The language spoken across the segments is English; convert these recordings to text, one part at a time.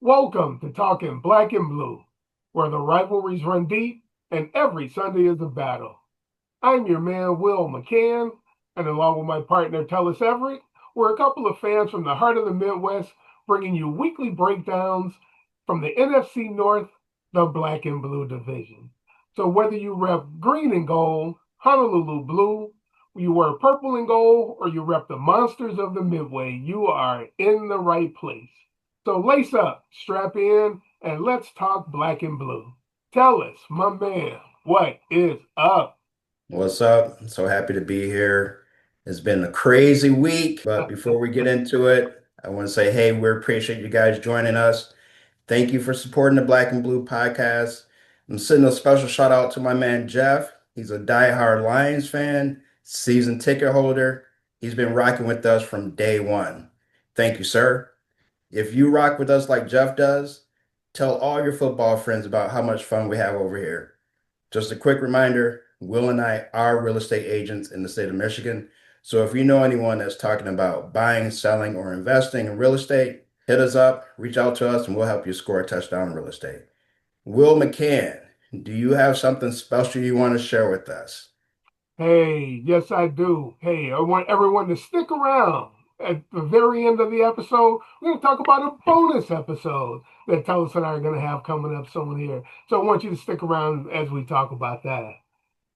Welcome to Talking Black and Blue, where the rivalries run deep and every Sunday is a battle. I'm your man, Will McCann, and along with my partner, Tellis Everett, we're a couple of fans from the heart of the Midwest bringing you weekly breakdowns from the NFC North, the Black and Blue division. So whether you rep green and gold, Honolulu blue, you wear purple and gold, or you rep the monsters of the Midway, you are in the right place. So lace up, strap in, and let's talk black and blue. Tell us, my man, what is up? What's up? I'm so happy to be here. It's been a crazy week, but before we get into it, I want to say, hey, we appreciate you guys joining us. Thank you for supporting the Black and Blue podcast. I'm sending a special shout out to my man Jeff. He's a diehard Lions fan, season ticket holder. He's been rocking with us from day one. Thank you, sir. If you rock with us like Jeff does, tell all your football friends about how much fun we have over here. Just a quick reminder, Will and I are real estate agents in the state of Michigan. So if you know anyone that's talking about buying, selling, or investing in real estate, hit us up, reach out to us, and we'll help you score a touchdown in real estate. Will McCann, do you have something special you want to share with us? Hey, yes, I do. Hey, I want everyone to stick around. At the very end of the episode, we're going to talk about a bonus episode that Tellis and I are going to have coming up soon here. So I want you to stick around as we talk about that.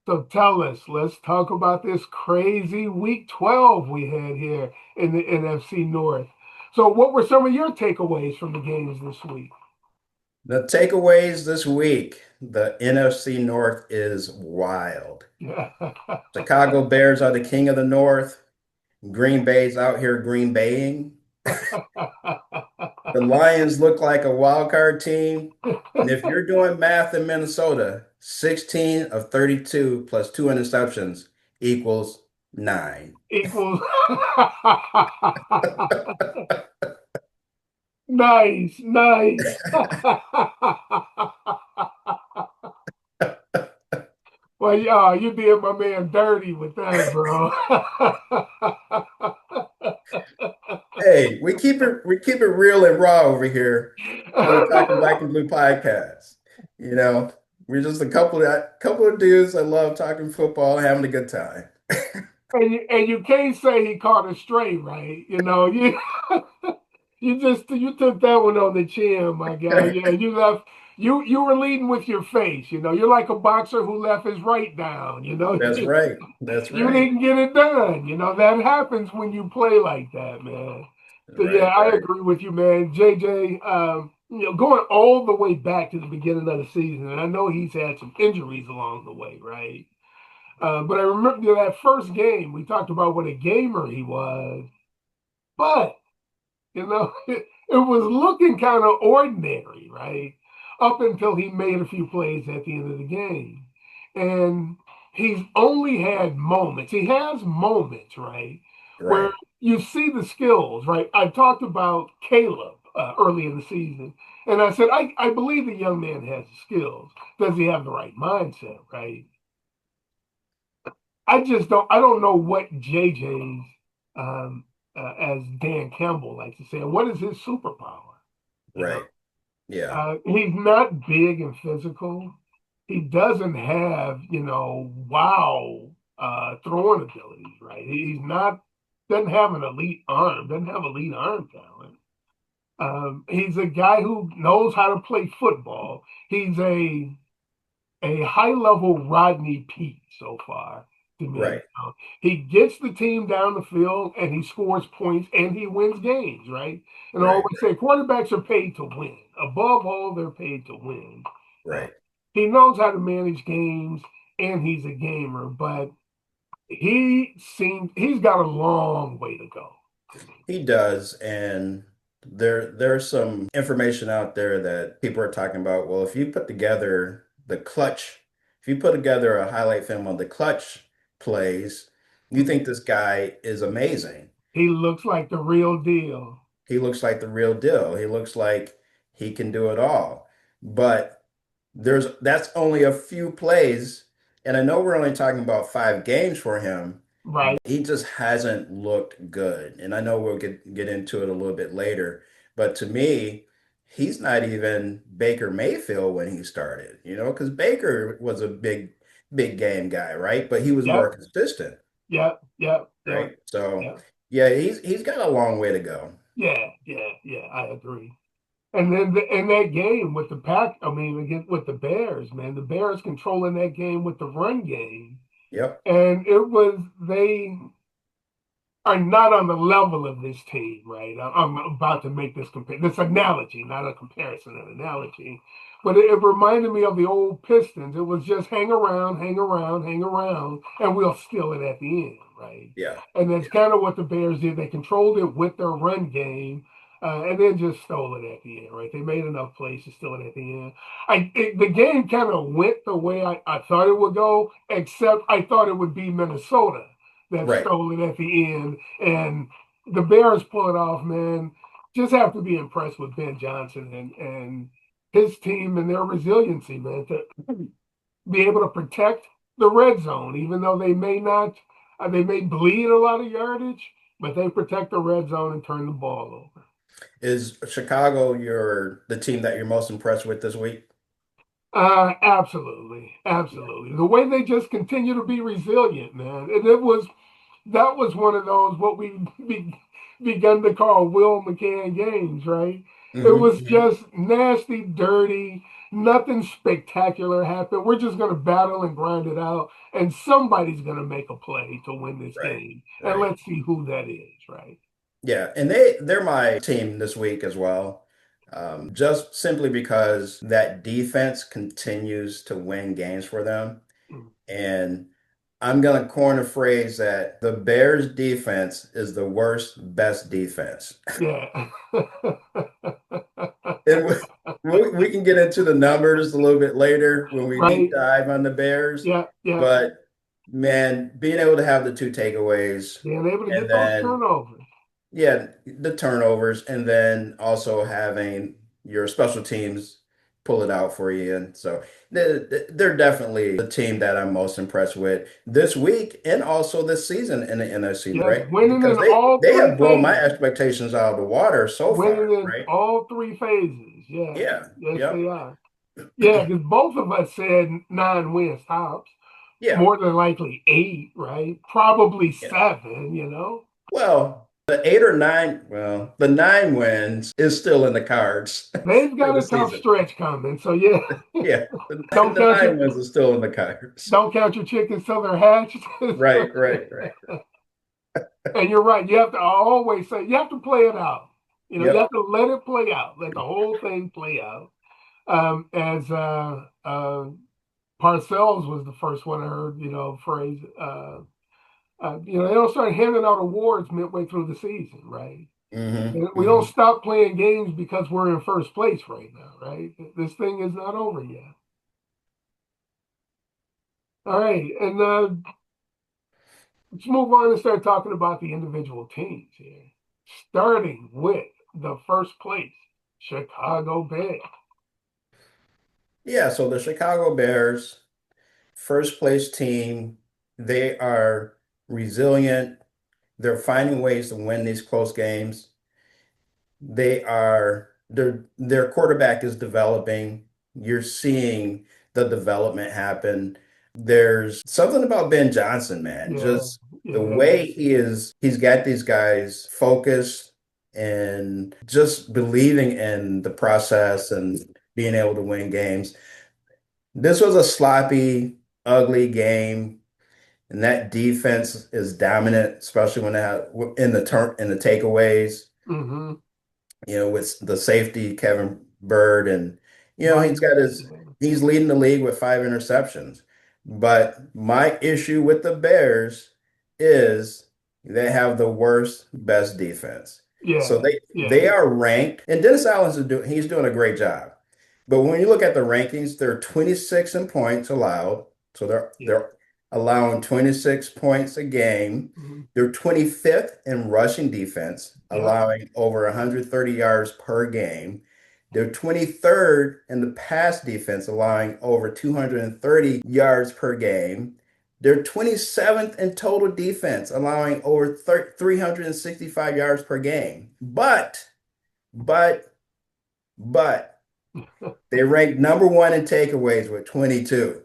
So tell us, let's talk about this crazy week 12 we had here in the NFC North. So, what were some of your takeaways from the games this week? The takeaways this week, the NFC North is wild. Yeah. Chicago Bears are the king of the North. Green Bay's out here Green Baying. The Lions look like a wild card team. And if you're doing math in Minnesota, 16 of 32 plus two interceptions equals 9. Equals. Nice, nice. Well, yeah, you did my man dirty with that, bro. Hey, we keep it real and raw over here on the Talking Black and Blue podcast. You know, we're just a couple of dudes that love talking football, having a good time. And you can't say he caught a stray, right? You took that one on the chin, my guy. Yeah, you left you were leading with your face. You're like a boxer who left his right down. That's right. That's You right. didn't get it done. That happens when you play like that, man. So yeah, Right, I right. agree with you, man. JJ, going all the way back to the beginning of the season, and I know he's had some injuries along the way, right? But I remember that first game, we talked about what a gamer he was, but it was looking kind of ordinary, right? Up until he made a few plays at the end of the game. And he's only had moments. He has moments, right? Where Right. you see the skills, right? I talked about Caleb early in the season, and I said, I believe the young man has the skills. Does he have the right mindset, right? I don't know what JJ's, as Dan Campbell likes to say, what is his superpower? You know, Right. Yeah. he's not big and physical. He doesn't have, wow, throwing abilities, right? He's not, doesn't have an elite arm, doesn't have elite arm talent. He's a guy who knows how to play football. He's a high level Rodney Pete so far to me. Right. He gets the team down the field and he scores points and he wins games, right? And I Right. always say quarterbacks are paid to win. Above all, they're paid to win. Uh, Right. he knows how to manage games and he's a gamer, but he's got a long way to go to me. He does, and there's some information out there that people are talking about. Well, if you put together a highlight film of the clutch plays, you think this guy is amazing. He looks like the real deal. He looks like the real deal. He looks like he can do it all. But that's only a few plays, and I know we're only talking about 5 games for him. Right. He just hasn't looked good. And I know we'll get into it a little bit later. But to me, he's not even Baker Mayfield when he started, because Baker was a big game guy, right? But he was more Yep, consistent, yep, yep, right? yep, So yep. yeah, he's got a long way to go. Yeah, yeah, yeah. I agree. And then in that game with the Pack, I mean, again with the Bears, man, the Bears controlling that game with the run game, Yep. and it was they are not on the level of this team, right? I'm about to make this analogy, not a comparison, an analogy, but it reminded me of the old Pistons. It was just hang around, hang around, hang around, and we'll steal it at the end, right? Yeah. And that's kind of what the Bears did. They controlled it with their run game, and then just stole it at the end, right? They made enough plays to steal it at the end. The game kind of went the way I thought it would go, except I thought it would be Minnesota that Right. stole it at the end. And the Bears pull it off, man. Just have to be impressed with Ben Johnson and his team and their resiliency, man, to be able to protect the red zone, even though they may not, they may bleed a lot of yardage, but they protect the red zone and turn the ball over. Is Chicago the team that you're most impressed with this week? Absolutely, absolutely. The way they just continue to be resilient, man, and that was one of those what we begun to call Will McCann games, right? It was Hmm. just nasty, dirty, nothing spectacular happened. We're just going to battle and grind it out, and somebody's going to make a play to win this Right. game. And Right. let's see who that is, right? Yeah, and they're my team this week as well. Just simply because that defense continues to win games for them. Mm. And I'm gonna coin a phrase that the Bears defense is the worst best defense. Yeah. And we can get into the numbers a little bit later when we deep Right. dive on the Bears. Yeah. Yeah. But man, being able to have the two takeaways Being able to and get those then turnovers. yeah, the turnovers, and then also having your special teams pull it out for you. And so they're definitely the team that I'm most impressed with this week and also this season in the NFC, Yes, right? winning Because in all they three have blown my phases. expectations out of the water so far, Winning in right? all three phases. Yes, Yeah. yes, they Yep. are. Yeah, because both of us said 9 wins tops, Yeah. more than likely eight, right? Probably Yeah. seven, you know? Well, the 8 or 9, well, the 9 wins is still in the cards They've for got the a tough season. stretch coming. So, yeah, Yeah. The, don't the count your 9 wins is still in the cards. don't count your chickens till they're hatched. Right, right, right. And you're right. You have to I always say, you have to play it out. You have Yep. to let it play out, let the whole thing play out. As Parcells was the first one I heard, phrase. They don't start handing out awards midway through the season, right? Hmm. And we don't Hmm. stop playing games because we're in first place right now, right? This thing is not over yet. All right, and let's move on and start talking about the individual teams here. Starting with the first place, Chicago Bears. Yeah, so the Chicago Bears, first place team, they are resilient. They're finding ways to win these close games. Their quarterback is developing. You're seeing the development happen. There's something about Ben Johnson, man. Yeah, Just the yeah, way he's got these guys focused and just believing in the process and being able to win games. This was a sloppy, ugly game, and that defense is dominant, especially when they have in the takeaways. mm-hmm. With the safety, Kevin Bird, and Right. he's leading the league with 5 interceptions. But my issue with the Bears is they have the worst, best defense. So Yeah, they yeah, are ranked, and Dennis Allen's he's doing a great job. But when you look at the rankings, they're 26 in points allowed. So yeah. they're allowing 26 points a game. Mhm. They're 25th in rushing defense, Yep. allowing over 130 yards per game. They're 23rd in the pass defense, allowing over 230 yards per game. They're 27th in total defense, allowing over 365 yards per game. But but they ranked number one in takeaways with 22.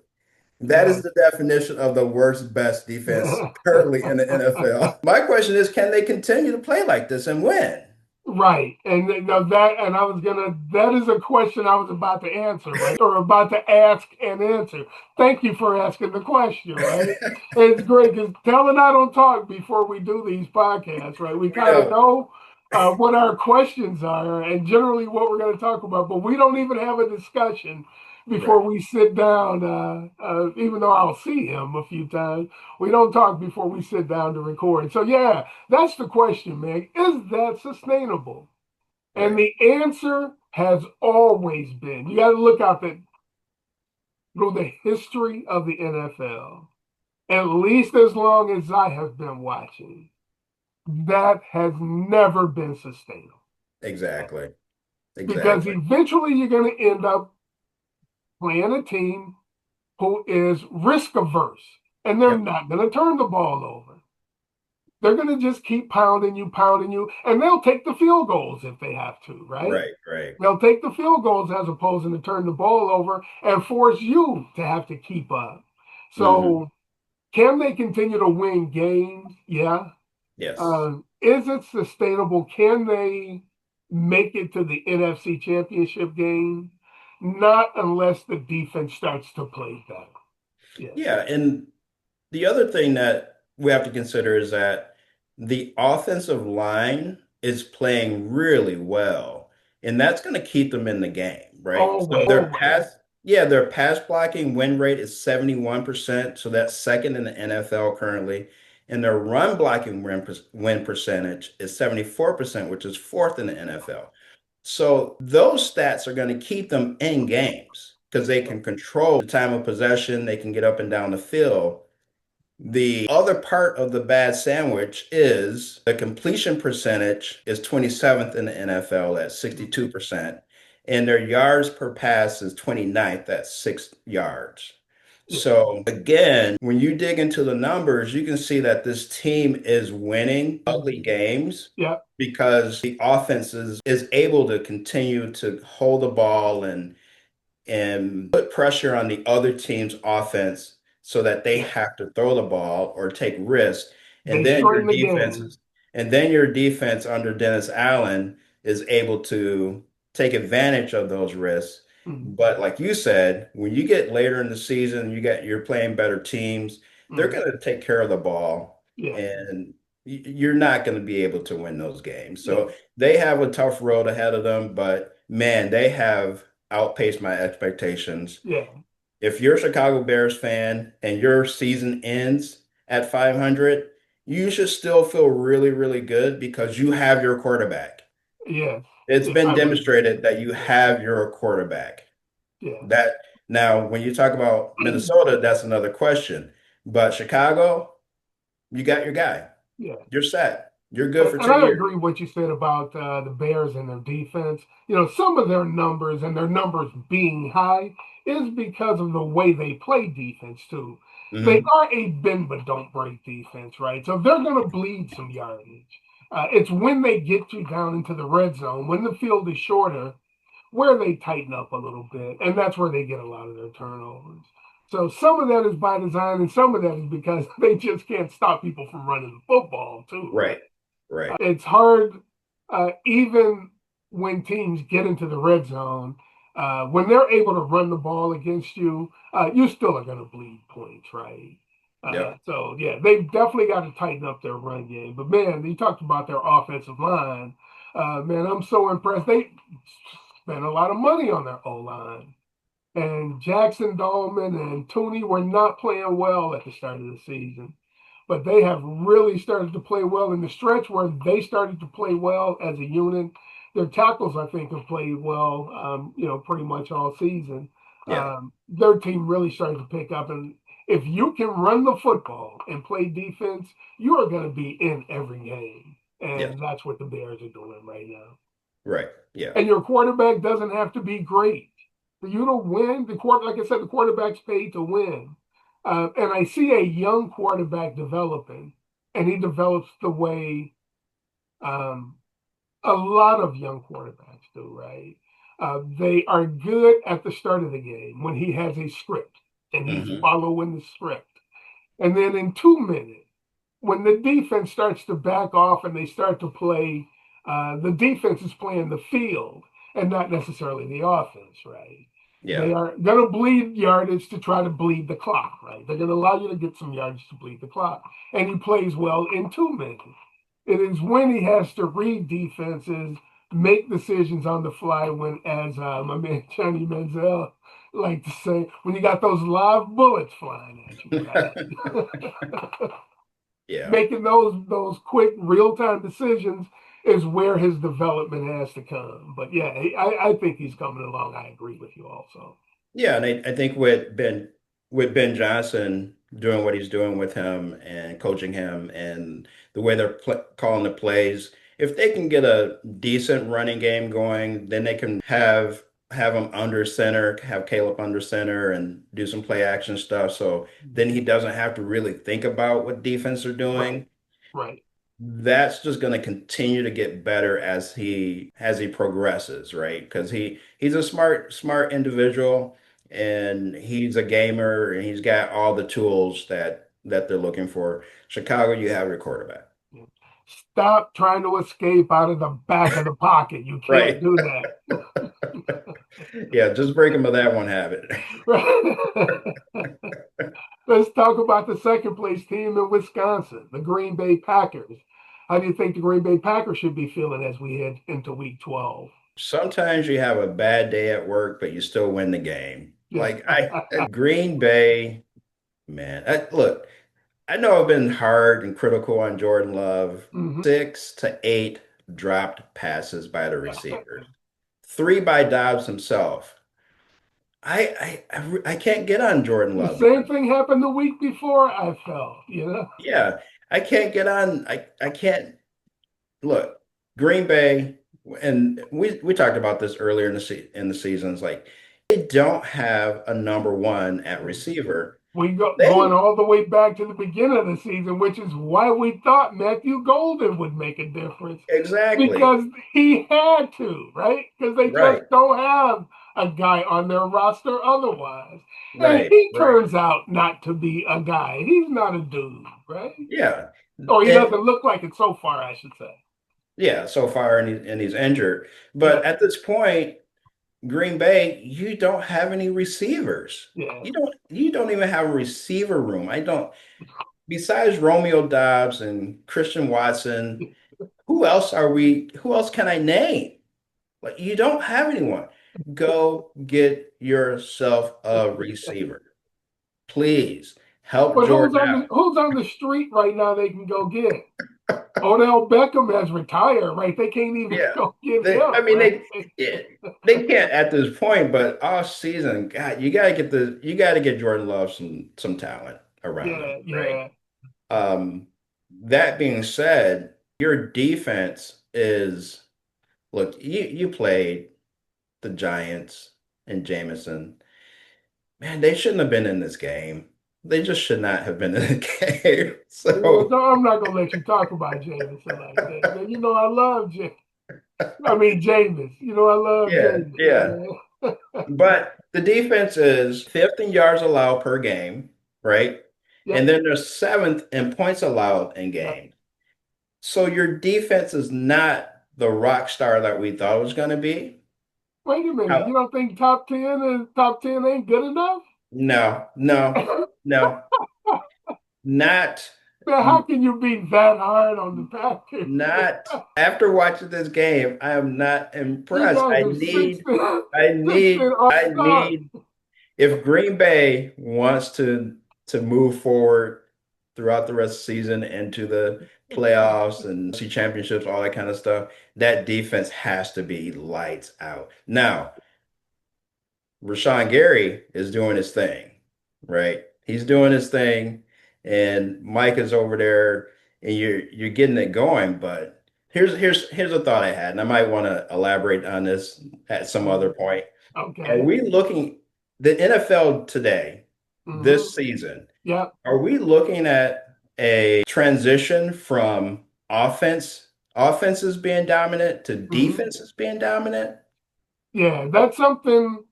That is Yeah. the definition of the worst best defense currently in the NFL. My question is, can they continue to play like this and win? Right. And now that, and I was gonna, that is a question I was about to answer, right? Or about to ask and answer. Thank you for asking the question, right? It's great because Tel and I don't talk before we do these podcasts, right? We We kind of know. know what our questions are and generally what we're going to talk about, but we don't even have a discussion before Right. we sit down, even though I'll see him a few times. We don't talk before we sit down to record. So, yeah, that's the question, man. Is that sustainable? And Right. the answer has always been, you got to look out through the history of the NFL, at least as long as I have been watching, that has never been sustainable. Exactly. Because Exactly. eventually you're going to end up playing a team who is risk averse and they're Yep. not going to turn the ball over. They're going to just keep pounding you, and they'll take the field goals if they have to, right? Right. Right. They'll take the field goals as opposed to turn the ball over and force you to have to keep up. Hmm. So, can they continue to win games? Yeah. Yes. Is it sustainable? Can they make it to the NFC Championship game? Not unless the defense starts to play better. Yes. Yeah. And the other thing that we have to consider is that the offensive line is playing really well, and that's going to keep them in the game, right? So Always. their pass blocking win rate is 71%, so that's second in the NFL currently. And their run blocking win percentage is 74%, which is fourth in the NFL. So those stats are going to keep them in games because they can control the time of possession, they can get up and down the field. The other part of the bad sandwich is the completion percentage is 27th in the NFL at 62%, and their yards per pass is 29th at 6 yards. Yeah. So again, when you dig into the numbers, you can see that this team is winning ugly games Yeah. because the offense is able to continue to hold the ball and put pressure on the other team's offense so that they Yeah. have to throw the ball or take risks. And They then your shorten the game. defenses, and then your defense under Dennis Allen is able to take advantage of those risks. Mm-hmm. But like you said, when you get later in the season, you're playing better teams, they're Mm-hmm. going to take care of the ball Yeah. and you're not going to be able to win those games. Yeah. So they have a tough road ahead of them, but man, they have outpaced my expectations. Yeah. If you're a Chicago Bears fan and your season ends at 500, you should still feel really, really good because you have your quarterback. Yes. It's Yeah. been I would agree. demonstrated that you Yeah. have your quarterback. Yeah. That now, when you talk about Minnesota, that's another question. But Chicago, you got your guy. Yeah. You're set. You're good for And 10 I years. agree with what you said about the Bears and their defense. You know, some of their numbers and their numbers being high is because of the way they play defense too. They Hmm. are a bend but don't break defense, right? So they're going to bleed some yardage. It's when they get you down into the red zone, when the field is shorter, where they tighten up a little bit, and that's where they get a lot of their turnovers. So some of that is by design, and some of that is because they just can't stop people from running the football too, right? Right. Right. It's hard, even when teams get into the red zone, when they're able to run the ball against you, you still are going to bleed points, right? Yep. So yeah, they've definitely got to tighten up their run game. But man, you talked about their offensive line. Man, I'm so impressed. They spent a lot of money on their O line. And Jackson Dolman and Tooney were not playing well at the start of the season, but they have really started to play well in the stretch where they started to play well as a unit. Their tackles, I think, have played well, pretty much all season. Yeah. Their team really started to pick up. And if you can run the football and play defense, you are going to be in every game. Yes. And that's what the Bears are doing right now. Right. Yeah. And your quarterback doesn't have to be great for you to win. Like I said, the quarterback's paid to win. And I see a young quarterback developing, and he develops the way um, a lot of young quarterbacks do, right? They are good at the start of the game when he has a script and he's Hmm. following the script. And then in 2 minutes, when the defense starts to back off and they start to play, the defense is playing the field and not necessarily the offense, right? They Yeah. are going to bleed yardage to try to bleed the clock, right? They're going to allow you to get some yardage to bleed the clock. And he plays well in 2 minutes. It is when he has to read defenses, make decisions on the fly, when, as my man Johnny Manziel like to say, when you got those live bullets flying at you, right? Yeah. Making those quick real time decisions is where his development has to come. But yeah, I think he's coming along. I agree with you also. Yeah, and I think with Ben Johnson doing what he's doing with him and coaching him and the way they're calling the plays, if they can get a decent running game going, then they can have him under center, have Caleb under center and do some play action stuff. So then he doesn't have to really think about what defense are Right, doing. right. That's just going to continue to get better as he progresses, right? Because he's a smart individual and he's a gamer and he's got all the tools that they're looking for. Chicago, you have your quarterback. Stop trying to escape out of the back of the pocket. You can't Right. do that. Yeah, just break him of that one habit. Let's talk about the second place team in Wisconsin, the Green Bay Packers. How do you think the Green Bay Packers should be feeling as we head into week 12? Sometimes you have a bad day at work, but you still win the game. Yeah. Like Green Bay, man. Look, I know I've been hard and critical on Jordan Love. Mhm. 6 to 8 dropped passes by the receivers, three by Dobbs himself. I can't get on Jordan The Love same because thing happened the week before, I felt. yeah, I can't get on. I can't look Green Bay, and we talked about this earlier in the seasons. Like they don't have a number one at receiver. We go going They all the way back to the beginning of the season, which is why we thought Matthew Golden would make a difference exactly because he had to, right? Because they just right, don't have a guy on their roster otherwise. And right, he right. turns out not to be a guy. He's not a dude, right? Yeah. Or he And doesn't look like it so far, I should say. yeah, so far and he's injured. Yeah, But at this point, Green Bay, you don't have any receivers. yeah. You don't even have a receiver room. I don't besides Romeo Dobbs and Christian Watson, who else can I name? Like you don't have anyone. Go get yourself a receiver. Please help But Jordan out. who's on the street right now they can go get? Odell Beckham has retired, right? They can't even Yeah. go get I him, mean right? yeah, they can't at this point, but all season, God, you gotta get Jordan Love some talent around him, Yeah, right? yeah. That being said, your defense is look, you played the Giants and Jameson. Man, they shouldn't have been in this game. They just should not have been in the game. Well, So I'm not gonna let you talk about Jameson like that. Man, I love James. I mean James. I love yeah, James, yeah. man. But the defense is fifth in yards allowed per game, right? Yep, And then they're seventh in points allowed in yep. game. So your defense is not the rock star that we thought it was going to be. Wait a minute. How? You don't think top 10 ain't good enough? No, no, no, not, Man, how can you be that hard on the Packers? not. After watching this game, I am not You impressed. guys I are need, 16, I 16 need, off I start. need if Green Bay wants to move forward throughout the rest of the season into the playoffs and see championships, all that kind of stuff, that defense has to be lights out. Now, Rashawn Gary is doing his thing, right? He's doing his thing, and Mike is over there, and you're getting it going. But here's a thought I had, and I might want to elaborate on this at some other point. Are Okay. we looking the NFL today, Hmm. this season? Yep. Are we looking at a transition from offenses being dominant to Hmm. defenses being dominant? Yeah, that's something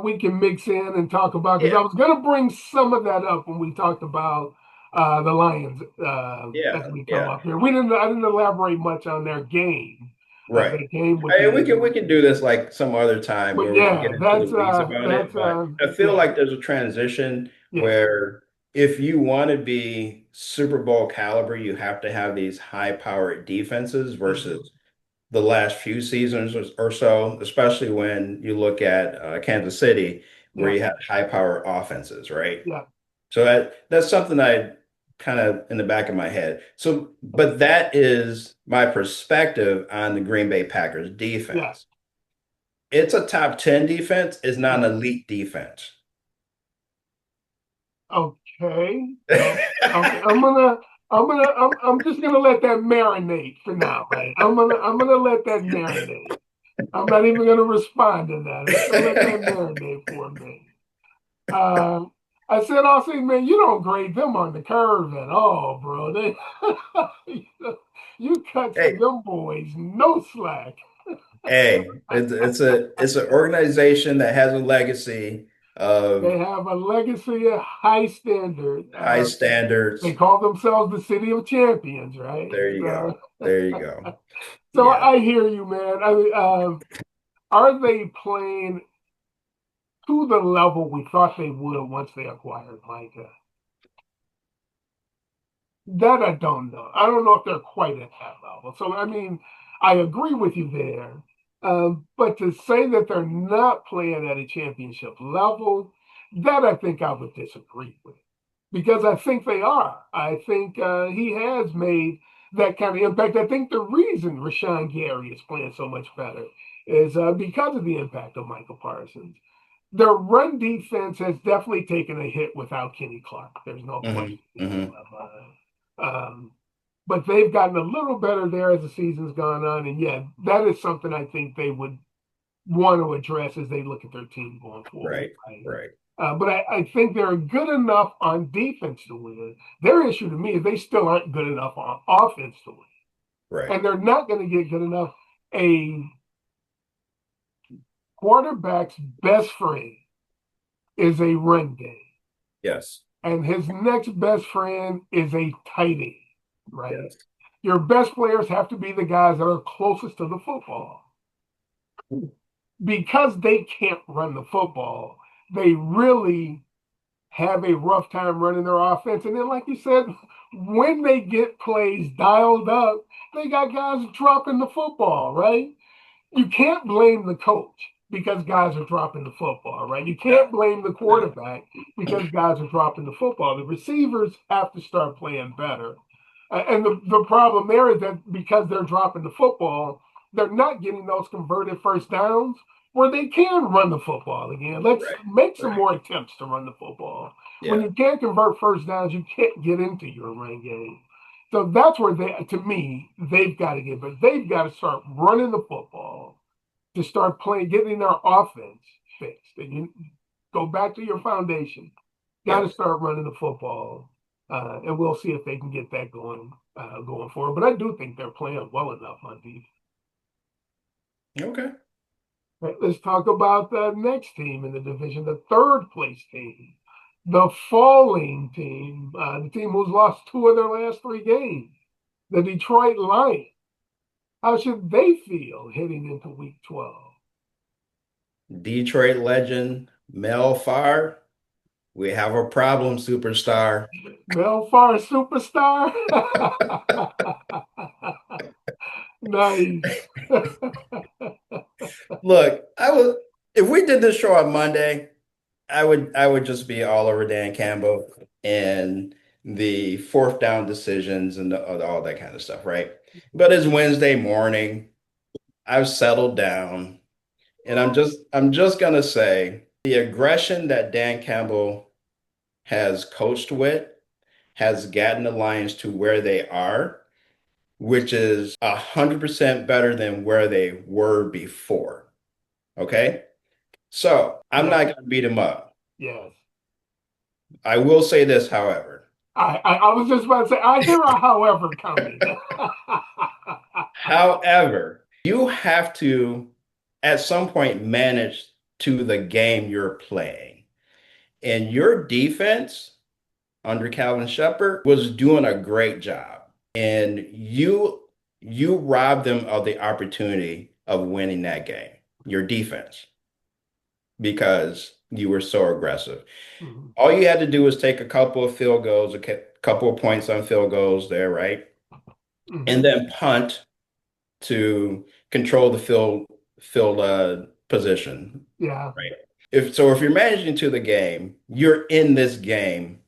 we can mix in and talk about because Yeah, I was going to bring some of that up when we talked about the Lions as yeah, we come yeah. up here. We didn't. I didn't elaborate much on their game. Right. Their game with I mean, we the. can do this like some other time But where we can get yeah, into the weeds about it. that's But I feel yeah, like there's a transition yeah, where if you want to be Super Bowl caliber, you have to have these high-powered defenses mhm, versus the last few seasons or so, especially when you look at Kansas City, where yeah, you had high-powered offenses, right? yeah, So that's something I kind of in the back of my head. So, but that is my perspective on the Green Bay Packers yeah. defense. It's a top 10 defense, it's not an Yeah. elite defense. Okay. Oh, okay. I'm just gonna let that marinate for now, right? I'm gonna let that marinate. I'm not even gonna respond to that. I'm just gonna let that marinate for a minute. Uh, I'll say, man, you don't grade them on the curve at all, bro. You cut Hey, them boys no slack. hey, it's an organization that has a legacy of They have a legacy of high standard. high They standards. call themselves the city of champions, right? There you go. There you go. So Yeah. I hear you, man. I mean, are they playing to the level we thought they would once they acquired Micah? That I don't know. I don't know if they're quite at that level. So I mean, I agree with you there. But to say that they're not playing at a championship level, that I think I would disagree with. Because I think they are. I think he has made that kind of impact. I think the reason Rashawn Gary is playing so much better is because of the impact of Michael Parsons. Their run defense has definitely taken a hit without Kenny Clark. There's no Hmm. question. Hmm. But they've gotten a little better there as the season's gone on. And yeah, that is something I think they would want to address as they look at their team going forward. Right. Right. But I think they're good enough on defense to win. Their issue to me is they still aren't good enough on offense to win. Right. And they're not going to get good enough. A quarterback's best friend is a run game, Yes. and his next best friend is a tight end, right? Yes. Your best players have to be the guys that are closest to the football. Because they can't run the football, they really have a rough time running their offense. And then, like you said, when they get plays dialed up, they got guys dropping the football, right? You can't blame the coach because guys are dropping the football, right? You No. can't blame the No. quarterback because guys are dropping the football. The receivers have to start playing better. And the problem there is that because they're dropping the football, they're not getting those converted first downs where they can run the football again. Let's Right. make some Right. more attempts to run the football. When Yeah. you can't convert first downs, you can't get into your run game. So that's where to me, they've got to get, but they've got to start running the football to start playing, getting their offense fixed. And you go back to your foundation. Got to Yes. start running the football, and we'll see if they can get that going forward. But I do think they're playing well enough on defense. Okay. Right, let's talk about the next team in the division, the third place team, the falling team, the team who's lost two of their last three games, the Detroit Lions. How should they feel heading into week 12? Detroit legend Mel Farr. We have a problem, superstar. Mel Farr superstar? Nice. Look, I was if we did this show on Monday, I would just be all over Dan Campbell and the fourth down decisions and all that kind of stuff, right? But it's Wednesday morning. I've settled down, and I'm just gonna say the aggression that Dan Campbell has coached with has gotten the Lions to where they are, which is 100% better than where they were before. Okay. So I'm Yeah, not going to beat him up. yes. I will say this, however. I was just about to say, I hear a however coming. However, you have to at some point manage to the game you're playing. And your defense under Calvin Shepard was doing a great job. And you robbed them of the opportunity of winning that game, your defense, because you were so aggressive. Mhm. All you had to do was take a couple of field goals, couple of points on field goals there, right? And Mhm. then punt to control the field position, Yeah. right? If you're managing to the game, you're in this game,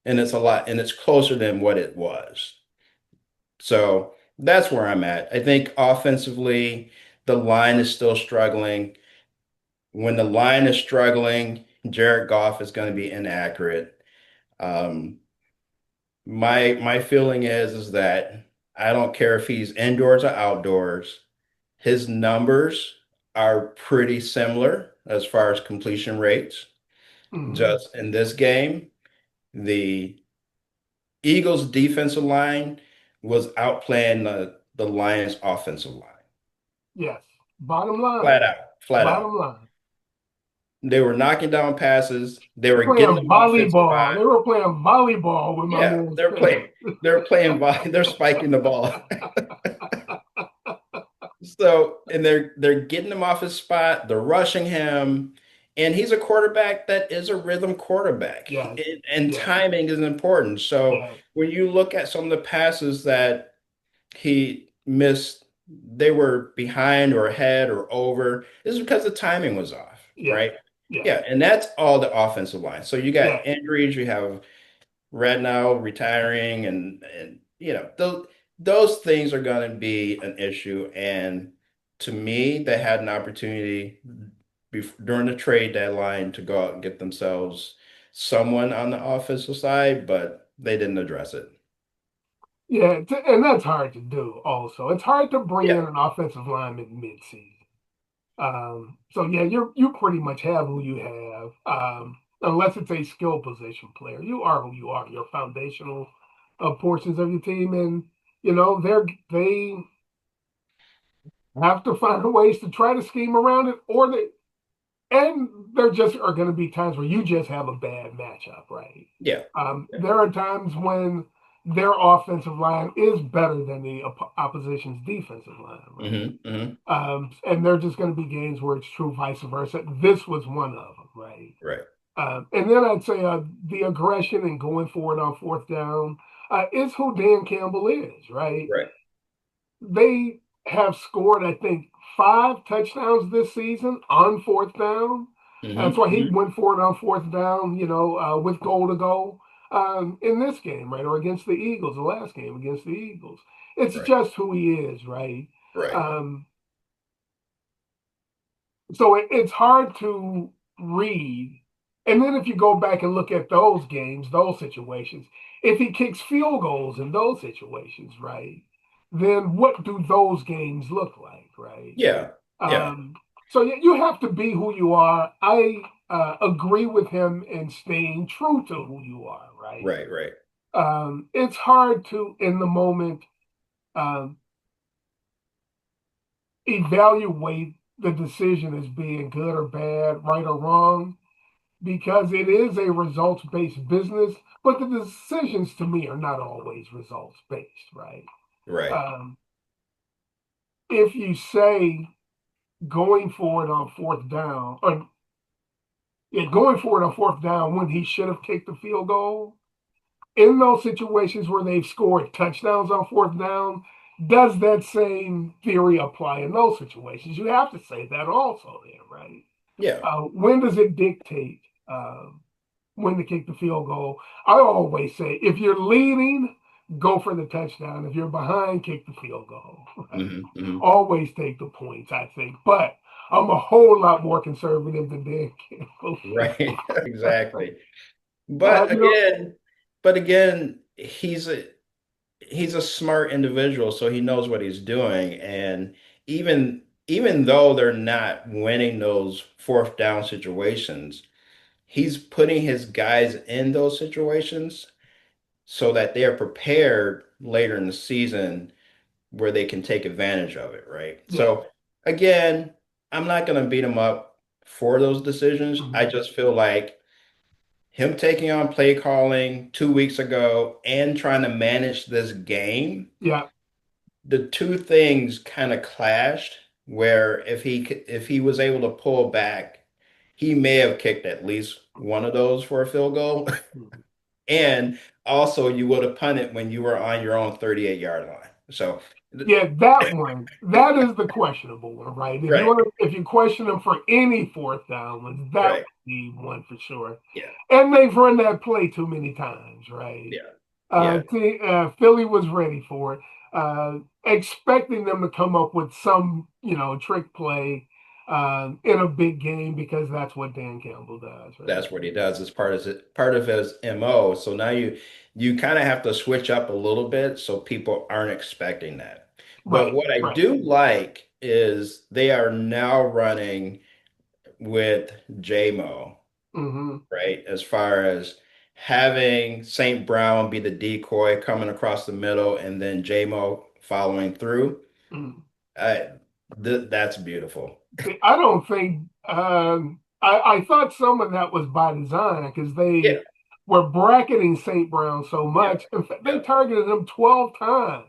and it's a lot, and it's closer than what it was. So that's where I'm at. I think offensively, the line is still struggling. When the line is struggling, Jared Goff is going to be inaccurate. Um, my feeling is that I don't care if he's indoors or outdoors. His numbers are pretty similar as far as completion rates. Mhm. Just in this game, the Eagles' defensive line was outplaying the Lions' offensive line. Yes. Bottom line. Flat out, flat out. Bottom line. They were knocking down passes. They were getting Playing them offensive volleyball. line. They were playing volleyball with my Yeah, man Stan. they're spiking the ball. So, and they're getting him off his spot, they're rushing him, and he's a quarterback that is a rhythm quarterback. Yes. And Yes. timing is important. So Yes. when you look at some of the passes that he missed, they were behind or ahead or over. This is because the timing was off, Yes. right? Yes. Yeah, and that's all the offensive line. So you got Yes. injuries, you have Red now retiring, and those things are going to be an issue. And to me, they had an opportunity during the trade deadline to go out and get themselves someone on the offensive side, but they didn't address it. Yeah. And that's hard to do also. It's hard to bring in Yeah, an offensive lineman mid-season. So yeah, you pretty much have who you have. Unless it's a skill position player. You are who you are, your foundational portions of your team. And they have to find ways to try to scheme around it, and there just are going to be times where you just have a bad matchup, right? yeah, yeah. There are times when their offensive line is better than the opposition's defensive line, right? Hmm. And they're just going to be games where it's true vice versa. This was one of them, right? Right, And then I'd say the aggression and going forward on fourth down is who Dan Campbell is, right? right. They have scored, I think, 5 touchdowns this season on fourth down. That's Hmm. why he Hmm. went for it on fourth down, with goal to go in this game, right? Or against the Eagles, the last game against the Eagles. It's Right, just who he is, right? right. Um, so it's hard to read. And then if you go back and look at those games, those situations, if he kicks field goals in those situations, right, then what do those games look like, right? Yeah, yeah. Um, so you have to be who you are. I agree with him in staying true to who you are, right? Right, right. It's hard to, in the moment, um, evaluate the decision as being good or bad, right or wrong, because it is a results based business, but the decisions to me are not always results based, right? Right. Um, if you say going forward on fourth down, or yeah, going forward on fourth down when he should have kicked the field goal, in those situations where they've scored touchdowns on fourth down, does that same theory apply in those situations? You have to say that also, there, right? Yeah. When does it dictate when to kick the field goal? I always say if you're leading, go for the touchdown. If you're behind, kick the field goal. Right? Hmm. Hmm. Always take the points, I think. But I'm a whole lot more conservative than Dan Campbell. Right. Exactly. uh, But you know, again, but again, he's a smart individual, so he knows what he's doing. And even though they're not winning those fourth down situations, he's putting his guys in those situations so that they are prepared later in the season where they can take advantage of it, right? yeah, So again. I'm not going to beat him up for those decisions. I Mhm. just feel like him taking on play calling 2 weeks ago and trying to manage this game, Yeah, the two things kind of clashed. Where if he was able to pull back, he may have kicked at least one of those for a field goal. Mhm. And also, you would have punted when you were on your own 38-yard line. So, Yeah, that one. That is the questionable one, right? right, If you question them for any fourth down ones, that would right. be one for sure. Yeah, And they've run that play too many times, right? yeah, yeah. Philly was ready for it, expecting them to come up with some, trick play in a big game because that's what Dan Campbell does, right? That's what he does. It's part of his MO. So now you kind of have to switch up a little bit so people aren't expecting that. But Right, what I right. do like is they are now running with JMO, Hmm. right? As far as having St. Brown be the decoy coming across the middle and then JMO following through. I, that's beautiful. See, I don't think I thought some of that was by design because Yeah, they were bracketing St. Brown so yeah, much. In fact, they yeah, targeted him 12 times,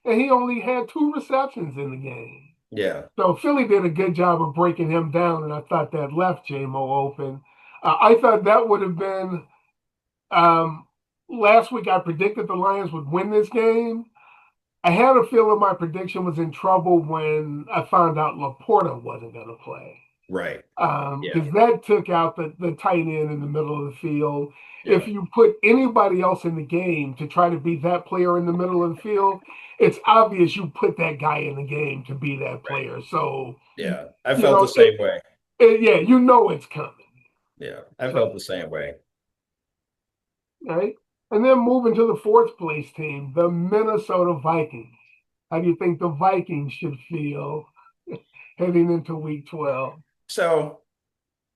and he only had two receptions in the game. yeah, So Philly did a good job of breaking him down, and I thought that left JMO open. I thought that would have been last week. I predicted the Lions would win this game. I had a feeling my prediction was in trouble when I found out Laporta wasn't going to play right. Yeah, because that took out the tight end in the middle of the field. If yeah, you put anybody else in the game to try to be that player in the middle of the field, it's obvious you put that guy in the game to be that right. player. So, Yeah, I you felt the know, same way. yeah, it's coming. Yeah, I So, felt the same way. right. And then moving to the fourth place team, the Minnesota Vikings. How do you think the Vikings should feel heading into week 12? So,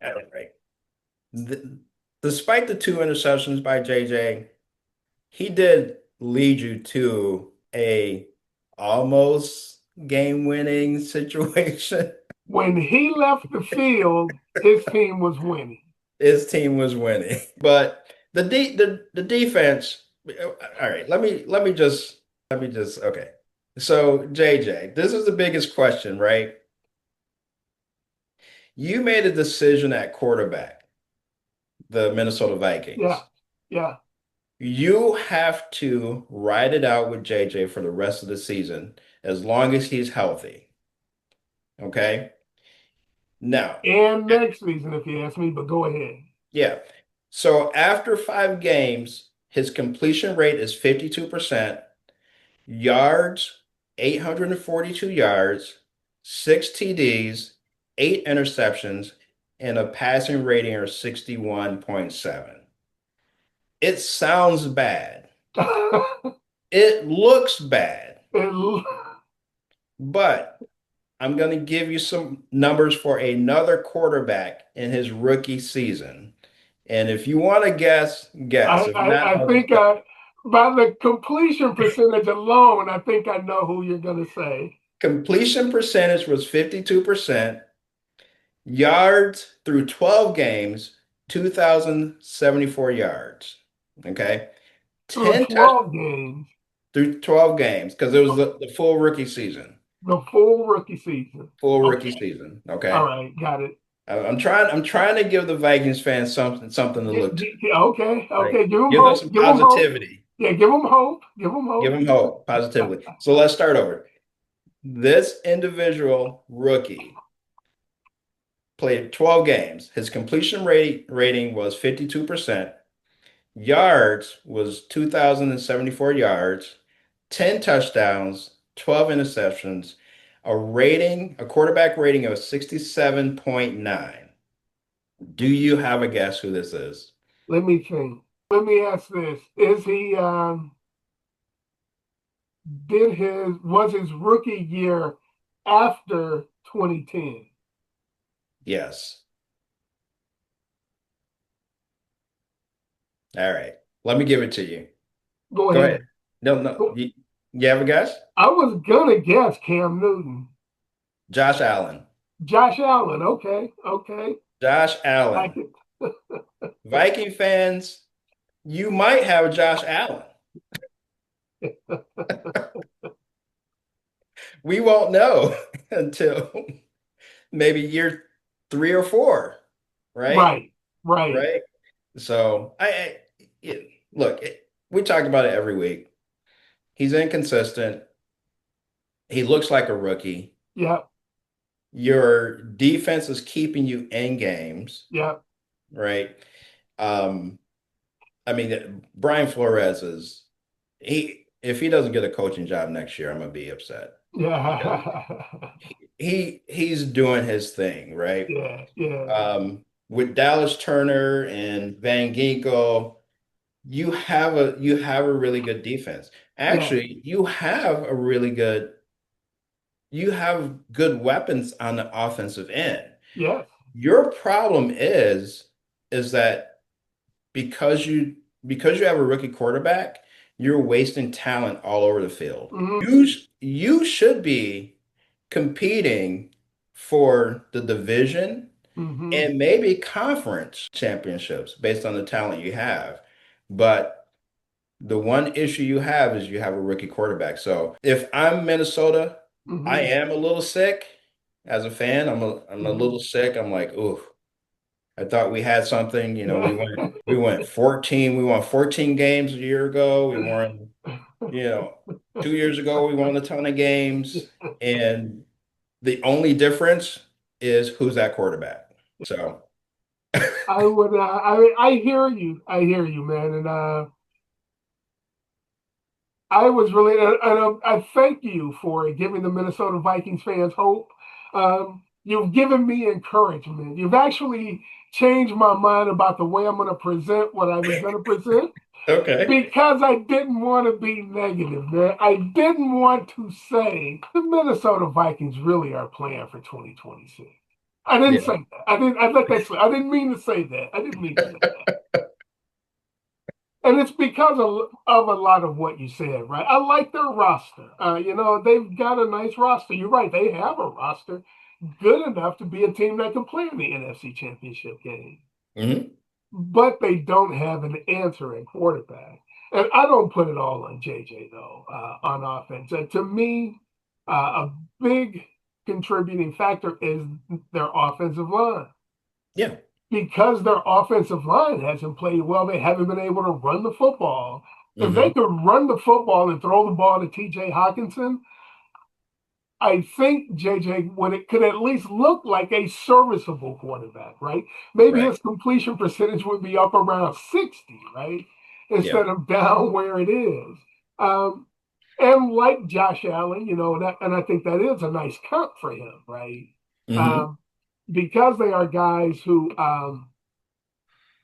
right. The, despite the two interceptions by JJ, he did lead you to a almost game-winning situation. When he left the field, his team was winning. His team was winning, but the defense. All right, let me just okay. So JJ, this is the biggest question, right? You made a decision at quarterback, the Minnesota Yeah, Vikings. yeah. You have to ride it out with JJ for the rest of the season as long as he's healthy. Okay. Now, And next season, if you ask me, but go ahead. yeah. So after 5 games, his completion rate is 52%, yards, 842 yards, 6 TDs, 8 interceptions, and a passing rating of 61.7. It sounds bad. It looks bad, And but I'm going to give you some numbers for another quarterback in his rookie season. And if you want to guess, guess. If not, I I'll just think by the completion percentage alone, I think I know who you're going to say. completion percentage was 52%, yards through 12 games, 2,074 yards. Okay. Through 10 touch 12 games, through 12 games because it was the full rookie season. the full rookie season. Full rookie Okay. season. All Okay. right. Got it. I'm trying to give the Vikings fans something to look to. Okay. Right. Okay. Give them Give them hope. some Give them hope. positivity. Yeah. Give them hope. Give them Give hope. them hope positively. So let's start over. This individual rookie played 12 games. His completion rating was 52%. Yards was 2,074 yards, 10 touchdowns, 12 interceptions, a quarterback rating of 67.9. Do you have a guess who this is? Let me think. Let me ask this: Is he was his rookie year after 2010? Yes. All right. Let me give it to you. Go Go ahead. ahead. No, no. You have a guess? I was gonna guess Cam Newton. Josh Allen. Josh Allen. Okay, okay. Josh I Allen. can. Viking fans, you might have Josh Allen. We won't know until maybe year 3 or 4, right? Right, right. Right. So look, we talk about it every week. He's inconsistent. He looks like a rookie. Yep, Your defense is keeping you in games, yep. right? Um, I mean, Brian Flores is if he doesn't get a coaching job next year, I'm gonna be upset because Yeah, he's doing his thing, right? yeah, yeah, With Dallas Turner and Van Ginkel, you have a really good defense. yeah, Actually, you have good weapons on the offensive end. yes. Your problem is that because you because you have a rookie quarterback, you're wasting talent all over the field. Hmm. You should be competing for the division Hmm. and maybe conference championships based on the talent you have. But the one issue you have is you have a rookie quarterback. So if I'm Minnesota, I Hmm. am a little sick as a fan. I'm a Hmm. little sick. I'm like, ooh, I thought we had something. Yeah. We won 14 games a year ago. We won, you know, 2 years ago we won a ton of games. And the only difference is who's that quarterback. So I would. I hear you. I hear you, man. And I was really. I thank you for giving the Minnesota Vikings fans hope. You've given me encouragement. You've actually changed my mind about the way I'm going to present what I was going to present. okay. Because I didn't want to be negative, man. I didn't want to say the Minnesota Vikings really are playing for 2026. I didn't Yeah. say that. I didn't. I let that slip. I didn't mean to say that. I didn't mean to say that. And it's because of a lot of what you said, right? I like their roster. They've got a nice roster. You're right. They have a roster good enough to be a team that can play in the NFC Championship game, Hmm. but they don't have an answer at quarterback. And I don't put it all on JJ though on offense. To me, a big contributing factor is their offensive line. Yeah. Because their offensive line hasn't played well, they haven't been able to run the football. If they Hmm. could run the football and throw the ball to TJ Hawkinson, I think JJ would it could at least look like a serviceable quarterback, right? Maybe Right. his completion percentage would be up around 60, right? Yeah. Instead of down where it is. Um, and like Josh Allen, and I think that is a nice comp for him, right? Hmm. Um, because they are guys who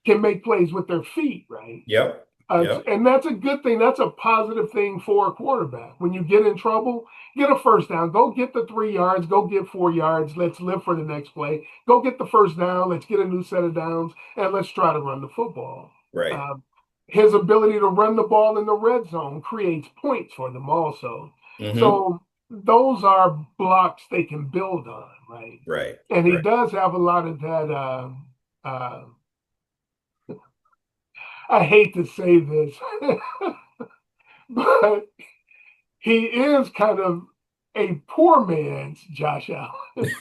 can make plays with their feet, right? Yep. Yep. And that's a good thing. That's a positive thing for a quarterback. When you get in trouble, get a first down. Go get the 3 yards. Go get 4 yards. Let's live for the next play. Go get the first down. Let's get a new set of downs, and let's try to run the football. Right. Um, his ability to run the ball in the red zone creates points for them also. Hmm. So those are blocks they can build on, right? Right. And he Right. does have a lot of that. Uh, I hate to say this, but he is kind of a poor man's Josh Allen.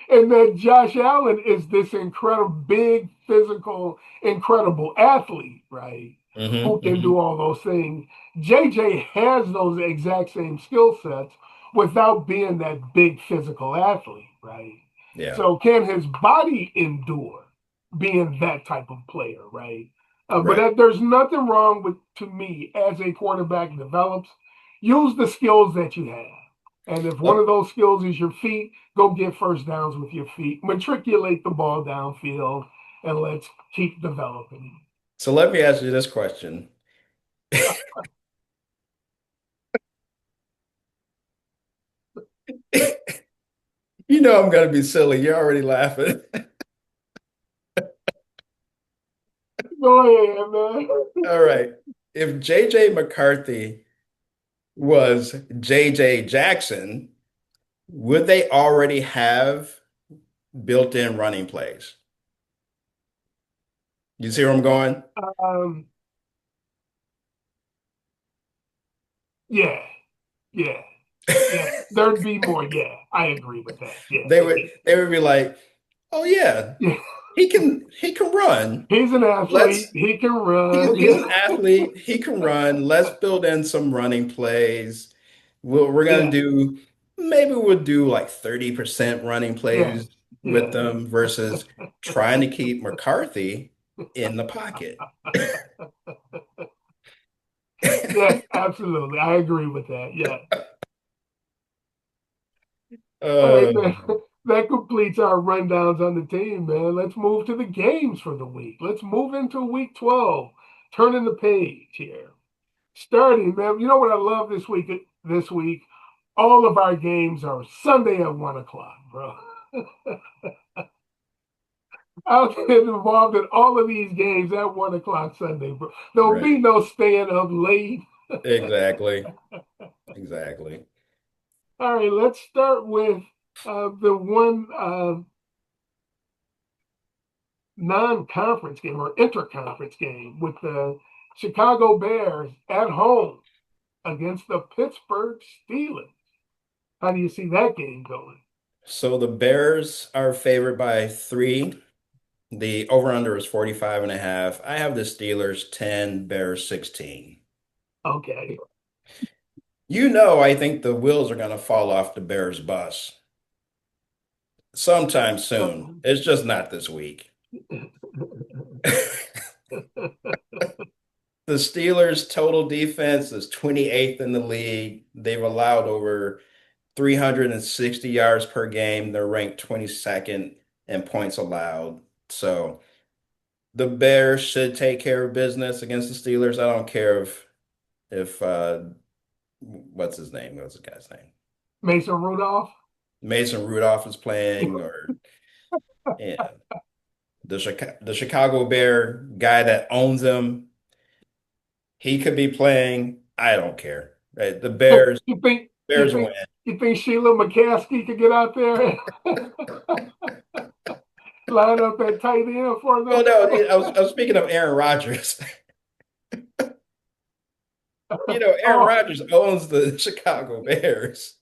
And that Josh Allen is this incredible, big, physical, incredible athlete, right? Hmm. Who can Hmm. do all those things. JJ has those exact same skill sets without being that big physical athlete, right? Yeah. So can his body endure being that type of player, right? But Right. there's nothing wrong with, to me, as a quarterback develops, use the skills that you have. And if one of Oh, those skills is your feet, go get first downs with your feet. Matriculate the ball downfield, and let's keep developing. so let me ask you this question. You know I'm gonna be silly. You're already laughing. Go ahead, man. All right. If JJ McCarthy was JJ Jackson, Would they already have built-in running plays? You see where I'm going? Um, yeah, yeah, yeah. There'd be more. Yeah, I agree with that. Yeah, They would be like, "Oh yeah, yeah. he can run. He's an athlete. Let's He can run. he's Yeah, an athlete. He can run. Let's build in some running plays. We're gonna yeah, do maybe we'll do like 30% running yeah, plays with yeah. them versus trying to keep McCarthy in the pocket." Yeah, absolutely. I agree with that. Yeah. All right, Uh, man. That completes our rundowns on the team, man. Let's move to the games for the week. Let's move into week 12. Turning the page here. Starting, man. You know what I love this week? This week, all of our games are Sunday at 1 o'clock, bro. I'll get involved in all of these games at 1 o'clock Sunday, bro. There'll right. be no staying up late. Exactly. Exactly. All right, let's start with the one non-conference game or interconference game with the Chicago Bears at home against the Pittsburgh Steelers. How do you see that game going? So the Bears are favored by 3. The over-under is 45 and a half. I have the Steelers 10, Bears 16. Okay. I think the wheels are going to fall off the Bears bus sometime soon. It's just not this week. The Steelers' total defense is 28th in the league. They've allowed over 360 yards per game. They're ranked 22nd in points allowed. So the Bears should take care of business against the Steelers. I don't care if what's his name? What's the guy's name? Mason Rudolph? Mason Rudolph is playing, or yeah, the Chicago Bear guy that owns them. He could be playing. I don't care. Right? The Bears you think you Bears win. think you think Sheila McCaskey could get out there and line up at tight end for Oh them? no, I was speaking of Aaron Rodgers. Aaron Oh, Rodgers owns the Chicago Bears.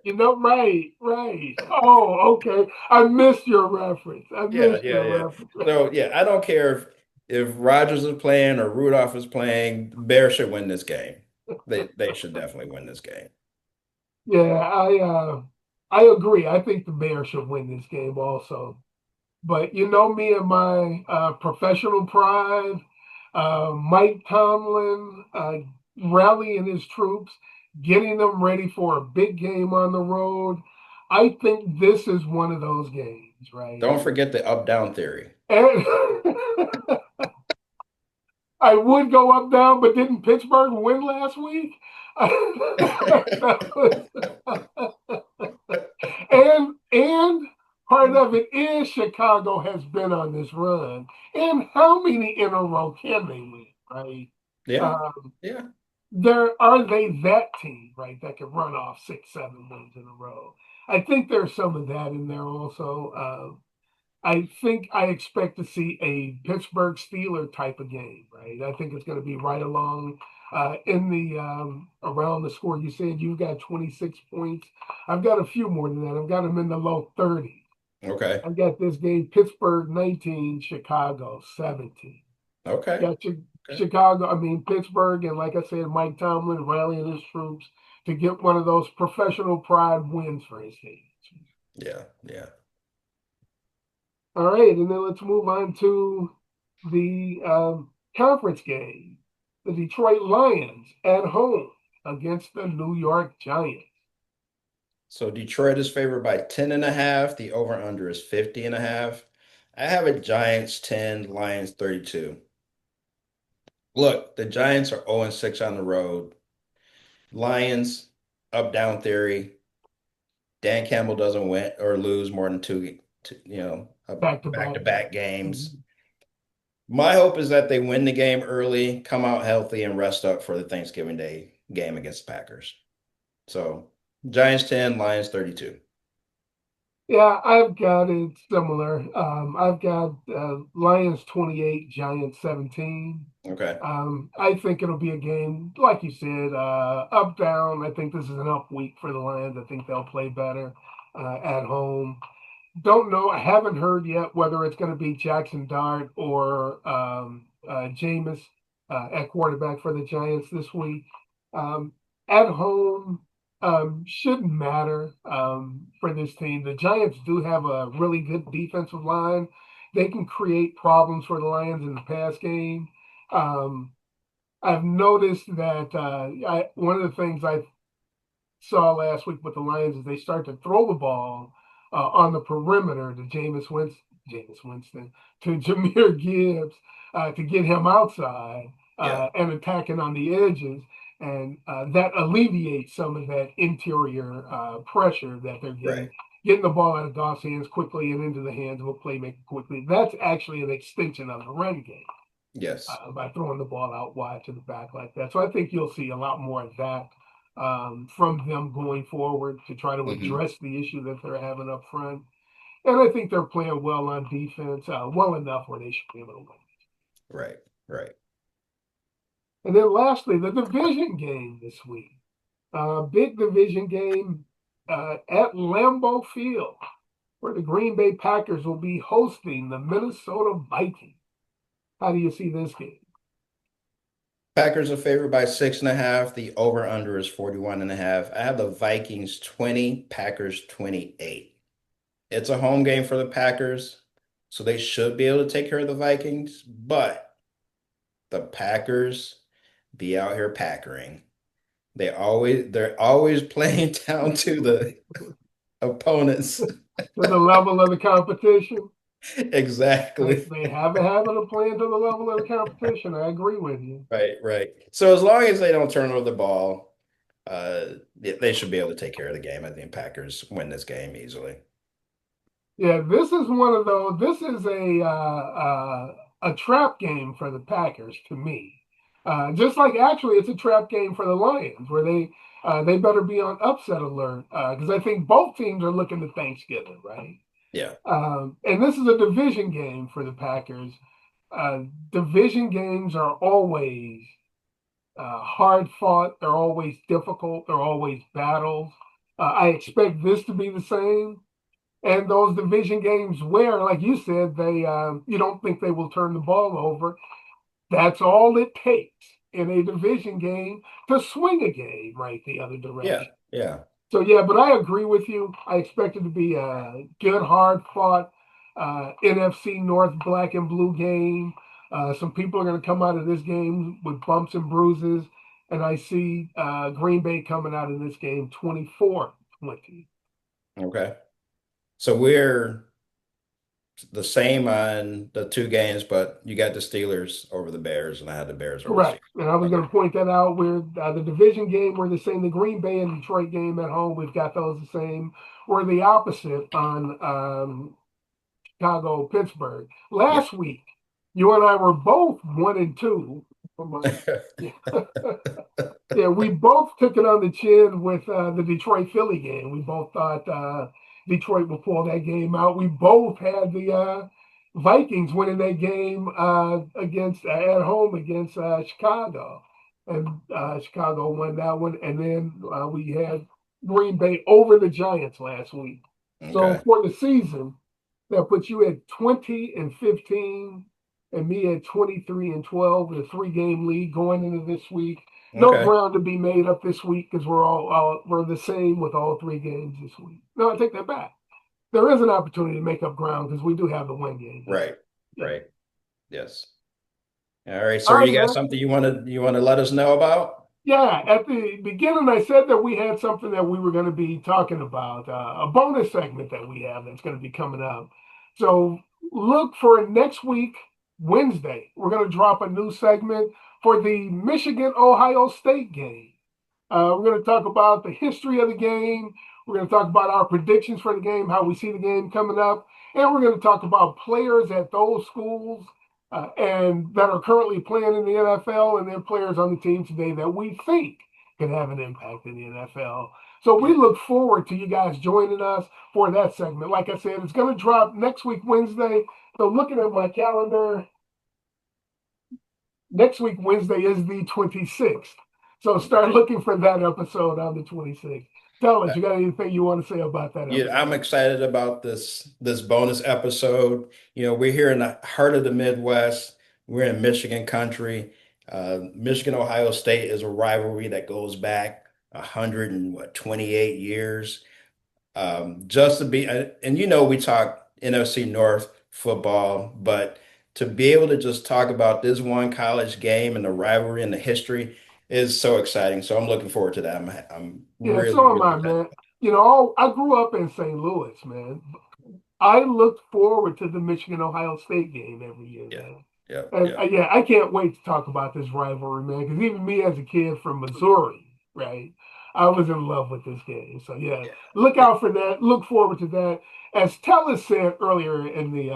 right, right. Oh, okay. I missed your reference. I Yeah, missed yeah, your yeah. reference. So yeah, I don't care if Rodgers is playing or Rudolph is playing. The Bears should win this game. They should definitely win this game. Yeah, I agree. I think the Bears should win this game also. But you know me and my professional pride, Mike Tomlin rallying his troops, getting them ready for a big game on the road. I think this is one of those games, right? Don't forget the up down theory. And I would go up down, but didn't Pittsburgh win last week? And part of it is Chicago has been on this run. And how many in a row can they win, right? Yeah, Um, yeah. there are they that team, right, that can run off 6, 7 wins in a row. I think there's some of that in there also. I think I expect to see a Pittsburgh Steeler type of game, right? I think it's going to be right along in the around the score. You said you've got 26 points. I've got a few more than that. I've got them in the low 30s. Okay. I've got this game Pittsburgh 19, Chicago 17. Okay. Got Okay. Chicago, I mean Pittsburgh, and like I said, Mike Tomlin rallying his troops to get one of those professional pride wins for his team. Yeah, yeah. All right, and then let's move on to the conference game. The Detroit Lions at home against the New York Giants. So Detroit is favored by 10 and a half. The over under is 50 and a half. I have a Giants 10, Lions 32. Look, the Giants are 0 and 6 on the road. Lions, up down theory. Dan Campbell doesn't win or lose more than Back to back back. to back games. Mhm. My hope is that they win the game early, come out healthy, and rest up for the Thanksgiving Day game against the Packers. So Giants 10, Lions 32. Yeah, I've got it similar. I've got Lions 28, Giants 17. Okay. I think it'll be a game, like you said, up down. I think this is an up week for the Lions. I think they'll play better at home. Don't know. I haven't heard yet whether it's going to be Jackson Dart or Jameis at quarterback for the Giants this week. Um, at home shouldn't matter for this team. The Giants do have a really good defensive line. They can create problems for the Lions in the pass game. Um, I've noticed that one of the things I saw last week with the Lions is they start to throw the ball on the perimeter to Jameis Winston, to Jahmyr Gibbs to get him outside Yeah. and attacking on the edges. And that alleviates some of that interior pressure that they're Right. getting the ball out of Goff's hands quickly and into the hands of a playmaker quickly. That's actually an extension of the run game Yes. by throwing the ball out wide to the back like that. So I think you'll see a lot more of that from them going forward to try to Hmm. address the issue that they're having up front. And I think they're playing well on defense, well enough where they should be able to win. Right. Right. And then lastly, the division game this week. Big division game at Lambeau Field, where the Green Bay Packers will be hosting the Minnesota Vikings. How do you see this game? Packers are favored by 6.5. The over-under is 41.5. I have the Vikings 20, Packers 28. It's a home game for the Packers, so they should be able to take care of the Vikings, but the Packers be out here packering. They're always playing down to the opponents. To the level of the competition. They, Exactly. they have a habit of playing to the level of the competition. I agree with you. Right, right. So as long as they don't turn over the ball, they should be able to take care of the game. I think Packers win this game easily. Yeah, this is one of those. This is a trap game for the Packers to me. Just like actually, it's a trap game for the Lions, where they better be on upset alert because I think both teams are looking to Thanksgiving, right? Yeah, And this is a division game for the Packers. Division games are always hard fought. They're always difficult. They're always battles. I expect this to be the same. And those division games where, like you said, they you don't think they will turn the ball over. That's all it takes in a division game to swing a game right the other yeah, direction. yeah. So yeah, but I agree with you. I expect it to be a good, hard fought NFC North black and blue game. Some people are going to come out of this game with bumps and bruises, and I see Green Bay coming out of this game 24-20. Okay. So we're the same on the two games, but you got the Steelers over the Bears, and I had the Bears over the Correct. And I Steelers. was Okay. going to point that out. Where the division game, we're the same. The Green Bay and Detroit game at home, we've got those the same. We're the opposite on Chicago, Pittsburgh. Yeah. Last week, you and I were both 1-2. Yeah. Yeah, we both took it on the chin with the Detroit Philly game. We both thought Detroit would pull that game out. We both had the Vikings winning that game against at home against Chicago, and Chicago won that one. And then we had Green Bay over the Giants last week. So Okay. for the season, that puts you at 20-15, and me at 23-12 in a three-game lead going into this week. No Okay. ground to be made up this week because we're the same with all three games this week. No, I take that back. There is an opportunity to make up ground because we do have the win game this Right. week. Yeah. Right. Yes. All right, All sir. right, You got man. something you want to let us know about? Yeah, at the beginning, I said that we had something that we were going to be talking about, a bonus segment that we have that's going to be coming up. So look for next week, Wednesday. We're going to drop a new segment for the Michigan Ohio State game. We're going to talk about the history of the game. We're going to talk about our predictions for the game, how we see the game coming up, and we're going to talk about players at those schools and that are currently playing in the NFL, and then players on the team today that we think can have an impact in the NFL. So we Yeah. look forward to you guys joining us for that segment. Like I said, it's going to drop next week, Wednesday. So looking at my calendar, next week, Wednesday is the 26th. So start Right. looking for that episode on the 26th. Tell us, you got anything you want to say about that Yeah, I'm episode? excited about this bonus episode. We're here in the heart of the Midwest. We're in Michigan country. Michigan Ohio State is a rivalry that goes back 128 years. Just to be, and we talk NFC North football, but to be able to just talk about this one college game and the rivalry and the history is so exciting. So I'm looking forward to that. I'm Yeah, really, so am really I, excited. man. I grew up in St. Louis, man. I look forward to the Michigan Ohio State game every year, Yeah, man. yeah, And yeah, yeah, I can't wait to talk about this rivalry, man. Because even me as a kid from Missouri, right, I was in love with this game. So yeah, yeah, look yeah. out for that. Look forward to that. As Tellus said earlier in the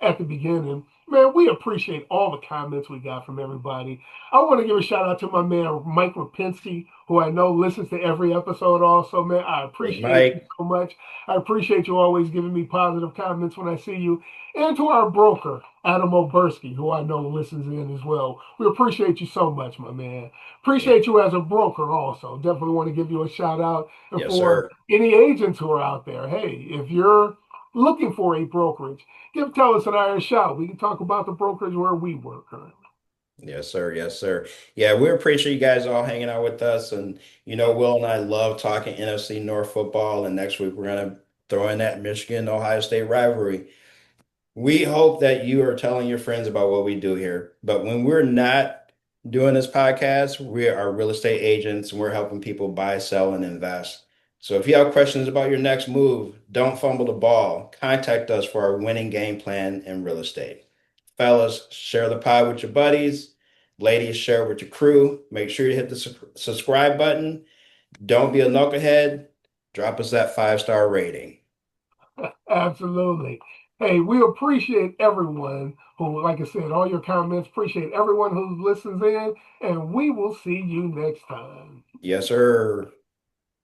at the beginning, man, we appreciate all the comments we got from everybody. I want to give a shout out to my man Mike Rapinski, who I know listens to every episode. Also, man, I Hey, appreciate you Mike. so much. I appreciate you always giving me positive comments when I see you. And to our broker, Adam Oberski, who I know listens in as well. We appreciate you so much, my man. Yeah, Appreciate you as a broker also. Definitely want to give you a shout out. And yes, for sir. any agents who are out there, hey, if you're looking for a brokerage, give Tellus and I a shout. We can talk about the brokerage where we work currently. Yes, sir. Yes, sir. Yeah, we appreciate you guys all hanging out with us. And, Will and I love talking NFC North football. And next week, we're going to throw in that Michigan Ohio State rivalry. We hope that you are telling your friends about what we do here. But when we're not doing this podcast, we are real estate agents and we're helping people buy, sell, and invest. So if you have questions about your next move, don't fumble the ball. Contact us for our winning game plan in real estate. Fellas, share the pod with your buddies. Ladies, share it with your crew. Make sure you hit the subscribe button. Don't be a knucklehead. Drop us that 5-star rating. Absolutely. Hey, we appreciate everyone who, like I said, all your comments. Appreciate everyone who listens in, and we will see you next time. Yes, sir.